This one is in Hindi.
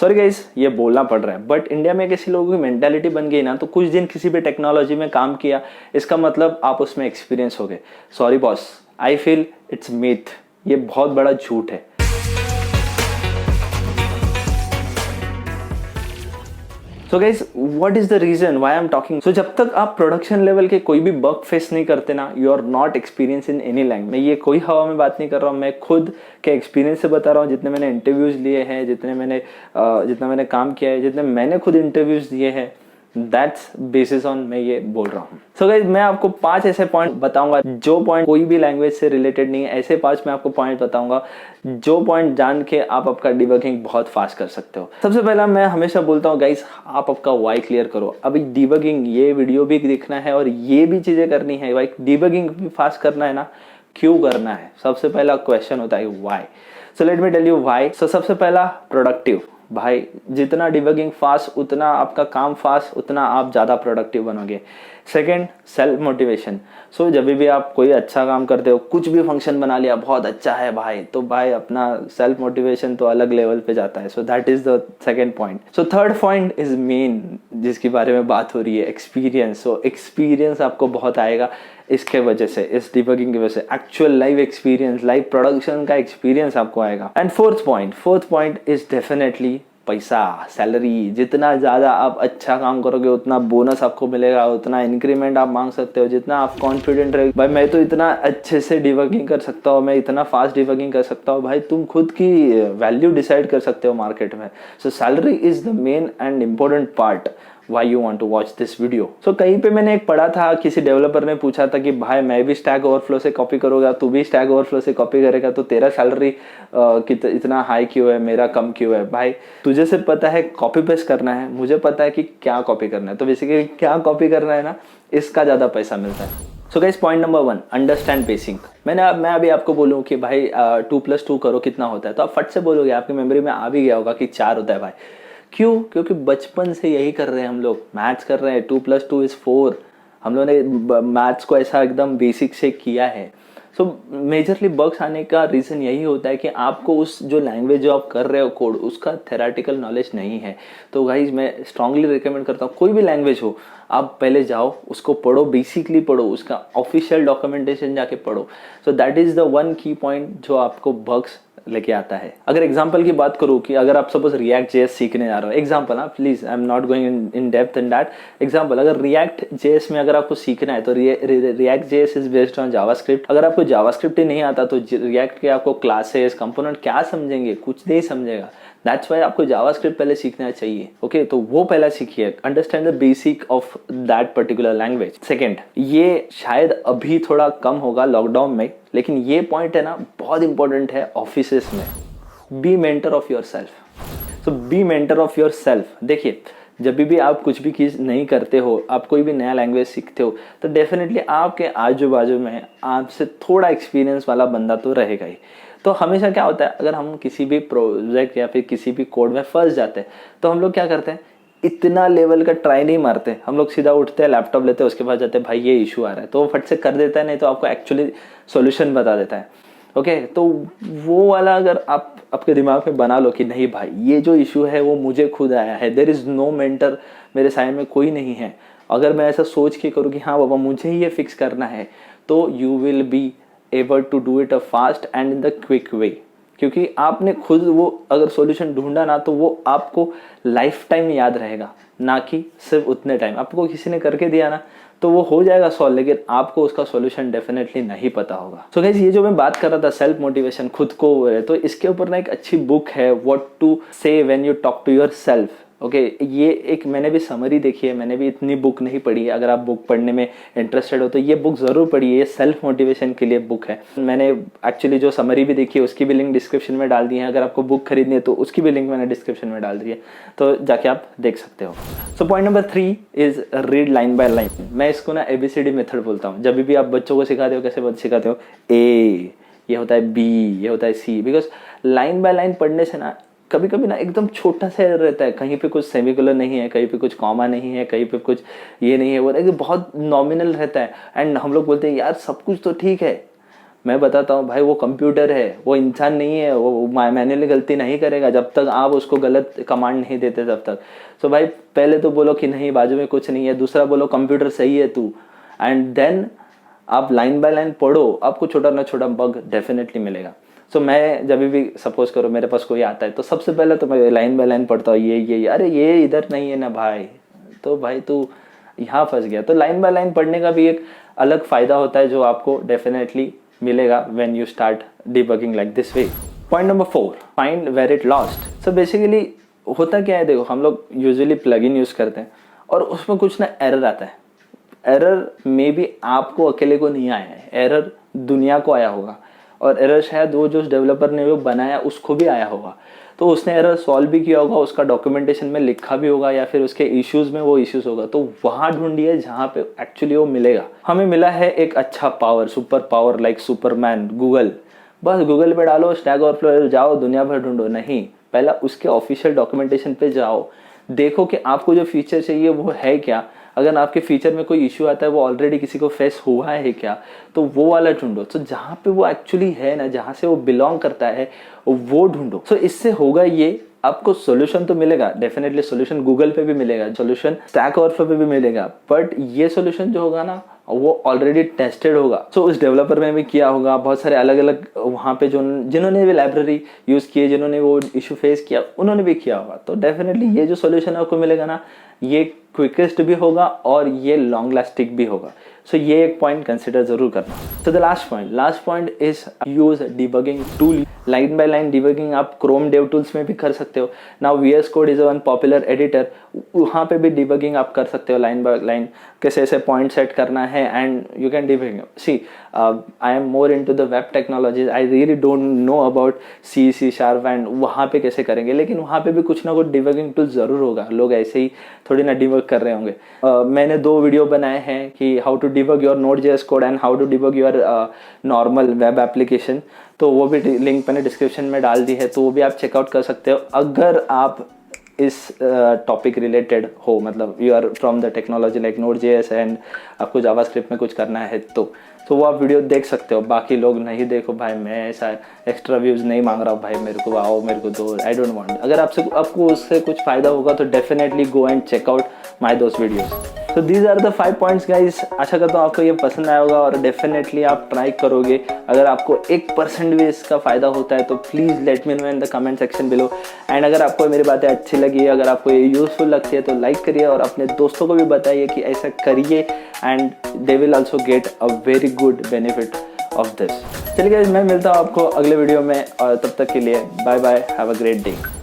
सॉरी गाइस ये बोलना पड़ रहा है, बट इंडिया में एक ऐसी लोगों की मेंटालिटी बन गई ना, तो कुछ दिन किसी भी टेक्नोलॉजी में काम किया इसका मतलब आप उसमें एक्सपीरियंस हो गए। Sorry boss, I feel it's myth, ये बहुत बड़ा झूठ है। So guys what is the reason why I am talking. So जब तक आप प्रोडक्शन लेवल के कोई भी बग फेस नहीं करते ना, you are not experience in any language. मैं ये कोई हवा में बात नहीं कर रहा हूँ, मैं खुद के एक्सपीरियंस से बता रहा हूँ। जितने मैंने इंटरव्यूज लिए हैं, जितना मैंने काम किया है, जितने मैंने खुद इंटरव्यूज दिए हैं, दैट्स बेसिस ऑन मैं ये बोल रहा हूँ। सो गाइज मैं आपको 5 ऐसे पॉइंट बताऊंगा जो पॉइंट कोई भी लैंग्वेज से रिलेटेड नहीं है। ऐसे 5 मैं आपको पॉइंट बताऊंगा जो पॉइंट जान के आप आपका डिबगिंग बहुत फास्ट कर सकते हो। सबसे पहला मैं हमेशा बोलता हूँ गाइज, आप आपका वाई क्लियर करो। अभी डिबगिंग, ये वीडियो भी देखना है और ये भी चीजें करनी है, वाई डिबगिंग भी फास्ट करना है ना, क्यों करना है? सबसे पहला क्वेश्चन होता है why. So let me tell you why. So सबसे पहला प्रोडक्टिव। भाई जितना डिबगिंग फास्ट, उतना आपका काम फास्ट, उतना आप ज़्यादा प्रोडक्टिव बनोगे। Second, self motivation. सो जब भी आप कोई अच्छा काम करते हो, कुछ भी फंक्शन बना लिया, बहुत अच्छा है भाई, तो भाई अपना सेल्फ मोटिवेशन तो अलग लेवल पे जाता है। So that is the second point. So third point is main, जिसके बारे में बात हो रही है, एक्सपीरियंस। सो एक्सपीरियंस आपको बहुत आएगा इसके वजह से, इस डिबगिंग की वजह से। Actual live experience, live production का एक्सपीरियंस आपको आएगा। And fourth point is definitely पैसा, सैलरी। जितना ज़्यादा आप अच्छा काम करोगे उतना बोनस आपको मिलेगा, उतना इंक्रीमेंट आप मांग सकते हो। जितना आप कॉन्फिडेंट रहे, भाई मैं तो इतना अच्छे से डिबगिंग कर सकता हूँ, मैं इतना फास्ट डिबगिंग कर सकता हूँ, भाई तुम खुद की वैल्यू डिसाइड कर सकते हो मार्केट में। सो salary is the main and important part why you want to watch this video। So कहीं पे मैंने एक पढ़ा था, किसी डेवलपर ने पूछा था कि भाई मैं भी स्टैक ओवरफ्लो से कॉपी करूँगा, तू भी स्टैक ओवरफ्लो से कॉपी करेगा, तो तेरा सैलरी इतना हाई क्यों है, मेरा कम क्यों है? भाई तुझे सिर्फ पता है कॉपी पेस्ट करना है, मुझे पता है कि क्या कॉपी करना है। तो बेसिकली क्या कॉपी करना है ना, इसका ज़्यादा पैसा मिलता है। So guys point number 1, understand basic. मैं अभी आपको बोलूँ कि भाई 2+2 करो कितना होता है, तो आप फट से बोलोगे, आपकी मेमोरी में आ भी गया होगा कि 4 होता है भाई। क्यों? क्योंकि बचपन से यही कर रहे हैं हम लोग, मैथ्स कर रहे हैं, 2+2 इज 4। हम लोगों ने मैथ्स को ऐसा एकदम बेसिक से किया है। सो मेजरली बग्स आने का रीज़न यही होता है कि आपको उस जो लैंग्वेज जो आप कर रहे हो कोड, उसका थेराटिकल नॉलेज नहीं है। तो गाइज मैं स्ट्रांगली रिकमेंड करता हूँ, कोई भी लैंग्वेज हो, आप पहले जाओ उसको पढ़ो, बेसिकली पढ़ो, उसका ऑफिशियल डॉक्यूमेंटेशन जाके पढ़ो। So that is the one की पॉइंट जो आपको बग्स लेके आता है। अगर एग्जांपल की बात करूँ कि अगर आप सपोज रिएक्ट जेएस सीखने जा रहे हो, एग्जांपल, हाँ please I am not going in depth in that. Example, अगर रिएक्ट जेएस में अगर आपको सीखना है तो react JS is based on JavaScript. अगर आपको जावास्क्रिप्ट ही नहीं आता तो रिएक्ट के आपको क्लासेस, कंपोनेंट क्या समझेंगे? कुछ नहीं समझेगा। दैट्स वाई आपको जावास्क्रिप्ट पहले सीखना चाहिए। ओके तो वो पहला सीखिए, understand the basic of that particular language. Second, ये शायद अभी थोड़ा कम होगा लॉकडाउन में, लेकिन ये पॉइंट है ना बहुत इंपॉर्टेंट है ऑफिसेस में। Be mentor of your self. So be mentor of your self. देखिए जब भी आप कुछ भी चीज़ नहीं करते हो, आप कोई भी नया लैंग्वेज सीखते हो, तो डेफिनेटली आपके आजू बाजू में आपसे थोड़ा एक्सपीरियंस वाला बंदा तो रहेगा ही। तो हमेशा क्या होता है, अगर हम किसी भी प्रोजेक्ट या फिर किसी भी कोड में फंस जाते हैं तो हम लोग क्या करते हैं, इतना लेवल का ट्राई नहीं मारते। हम लोग सीधा उठते हैं, लैपटॉप लेते हैं, उसके बाद जाते हैं भाई ये इशू आ रहा है, तो वो फट से कर देता है, नहीं तो आपको एक्चुअली सॉल्यूशन बता देता है। ओके तो वो वाला अगर आप आपके दिमाग में बना लो कि नहीं भाई ये जो इशू है वो मुझे खुद आया है, देयर इज़ नो मेंटर, मेरे साइड में कोई नहीं है। अगर मैं ऐसा सोच के करूँ कि हाँ बाबा मुझे ही ये फिक्स करना है, तो you will be able to do it a fast and in the quick way. क्योंकि आपने खुद वो अगर सॉल्यूशन ढूंढा ना, तो वो आपको लाइफ टाइम याद रहेगा, ना कि सिर्फ उतने टाइम। आपको किसी ने करके दिया ना तो वो हो जाएगा सॉल्व, लेकिन आपको उसका सॉल्यूशन डेफिनेटली नहीं पता होगा। सो गाइस ये जो मैं बात कर रहा था सेल्फ मोटिवेशन, खुद को, तो इसके ऊपर ना एक अच्छी बुक है, what to say when you talk to your self. Okay ये एक मैंने भी समरी देखी है, मैंने भी इतनी बुक नहीं पढ़ी है। अगर आप बुक पढ़ने में इंटरेस्टेड हो तो ये बुक ज़रूर पढ़िए, ये सेल्फ मोटिवेशन के लिए बुक है। मैंने एक्चुअली जो समरी भी देखी है उसकी भी लिंक डिस्क्रिप्शन में डाल दी है। अगर आपको बुक खरीदनी है तो उसकी भी लिंक मैंने डिस्क्रिप्शन में डाल दी है, तो जाके आप देख सकते हो। So point number 3 is read line by line. मैं इसको ना ABCD मेथड बोलता हूँ। जब भी आप बच्चों को सिखाते हो, कैसे सिखाते हो, A ये होता है, B ये होता है, C, because line by line पढ़ने से ना कभी कभी ना एकदम छोटा सा रहता है, कहीं पे कुछ सेमिकोलन नहीं है, कहीं पे कुछ कॉमा नहीं है, कहीं पे कुछ ये नहीं है, वो बहुत नॉमिनल रहता है। एंड हम लोग बोलते हैं यार सब कुछ तो ठीक है, मैं बताता हूँ भाई वो कंप्यूटर है, वो इंसान नहीं है, वो मैन्युअली गलती नहीं करेगा जब तक आप उसको गलत कमांड नहीं देते तब तक। सो भाई पहले तो बोलो कि नहीं बाजू में कुछ नहीं है, दूसरा बोलो कंप्यूटर सही है तू, एंड देन आप लाइन बाय लाइन पढ़ो, आपको छोटा ना छोटा बग डेफिनेटली मिलेगा। सो मैं जब भी सपोज करो मेरे पास कोई आता है तो सबसे पहले तो मैं लाइन बाय लाइन पढ़ता हूँ, ये अरे ये इधर नहीं है ना भाई, तो भाई तू यहाँ फंस गया। तो लाइन बाय लाइन पढ़ने का भी एक अलग फायदा होता है जो आपको डेफिनेटली मिलेगा when you start debugging like this way. Point number 4, find where it lost. So basically होता क्या है, देखो हम लोग यूजुअली प्लगइन यूज करते हैं और उसमें कुछ ना एरर आता है। एरर मे बी आपको अकेले को नहीं आया है, एरर दुनिया को आया होगा, और एरर शायद वो जो डेवलपर ने वो बनाया उसको भी आया होगा। तो उसने एरर सॉल्व भी किया होगा, उसका डॉक्यूमेंटेशन में लिखा भी होगा, या फिर उसके इश्यूज में वो इश्यूज होगा। तो वहाँ ढूंढिए जहाँ पे एक्चुअली वो मिलेगा। हमें मिला है एक अच्छा power, super power like Superman, Google. बस गूगल पे डालो, स्टैक ओवरफ्लो जाओ, दुनिया भर ढूंढो। नहीं, पहला उसके ऑफिशियल डॉक्यूमेंटेशन पे जाओ, देखो कि आपको जो फीचर चाहिए वो है क्या। अगर आपके फीचर में कोई इश्यू आता है वो ऑलरेडी किसी को फेस हुआ है क्या, तो वो वाला ढूंढो। तो जहाँ पे वो एक्चुअली है ना, जहाँ से वो बिलोंग करता है वो ढूंढो। सो इससे होगा ये, आपको सोल्यूशन तो मिलेगा डेफिनेटली, सोल्यूशन गूगल पे भी मिलेगा, सोल्यूशन स्टैक ओवरफ्लो पे भी मिलेगा, बट ये सोल्यूशन जो होगा ना वो ऑलरेडी टेस्टेड होगा। सो उस डेवलपर ने भी किया होगा, बहुत सारे अलग अलग वहाँ पे जो जिन्होंने भी लाइब्रेरी यूज की है, जिन्होंने वो इशू फेस किया, उन्होंने भी किया होगा। तो डेफिनेटली ये जो सोल्यूशन आपको मिलेगा ना, ये क्विकेस्ट भी होगा और ये लॉन्ग लास्टिंग भी होगा। सो ये एक पॉइंट कंसिडर जरूर करना। So the last point is use debugging tool. Line by line debugging आप क्रोम डेव टूल्स में भी कर सकते हो। Now VS code is one popular editor, वहाँ पे भी डिबगिंग आप कर सकते हो लाइन बाय लाइन, कैसे ऐसे पॉइंट सेट करना है and you can debug. See I am more into the web technologies, I really don't know about C sharp and वहाँ पे कैसे करेंगे, लेकिन वहाँ पे भी कुछ ना कुछ डिबगिंग टूल जरूर होगा। लोग ऐसे ही थोड़ी ना डिबग कर रहे होंगे। मैंने 2 वीडियो बनाए हैं कि how to debug your Node.js code and how to debug your normal web application, तो वो भी लिंक मैंने डिस्क्रिप्शन में डाल दी है, तो वो भी आप चेकआउट कर सकते हो अगर आप इस टॉपिक रिलेटेड हो, मतलब you are from the technology like Node.js and आपको जावास्क्रिप्ट में कुछ करना है तो वो आप वीडियो देख सकते हो। बाकी लोग नहीं देखो भाई, मैं ऐसा एक्स्ट्रा व्यूज़ नहीं मांग रहा हूँ भाई, मेरे को आओ मेरे को दो, आई डोंट वांट। अगर आपको उससे कुछ फ़ायदा होगा तो definitely go and check out my those videos. तो these are the 5 points guys. आशा करता हूँ आपको ये पसंद आया होगा और डेफिनेटली आप ट्राई करोगे। अगर आपको 1% भी इसका फ़ायदा होता है तो please let me know in the comment section below. And अगर आपको मेरी बातें अच्छी लगी, अगर आपको ये यूज़फुल लगती है तो लाइक करिए और अपने दोस्तों को भी बताइए कि ऐसा करिए and they will also get a very good benefit of this. चलिए गाइज, मैं मिलता हूँ आपको अगले वीडियो में और तब तक के लिए bye bye, have a great day.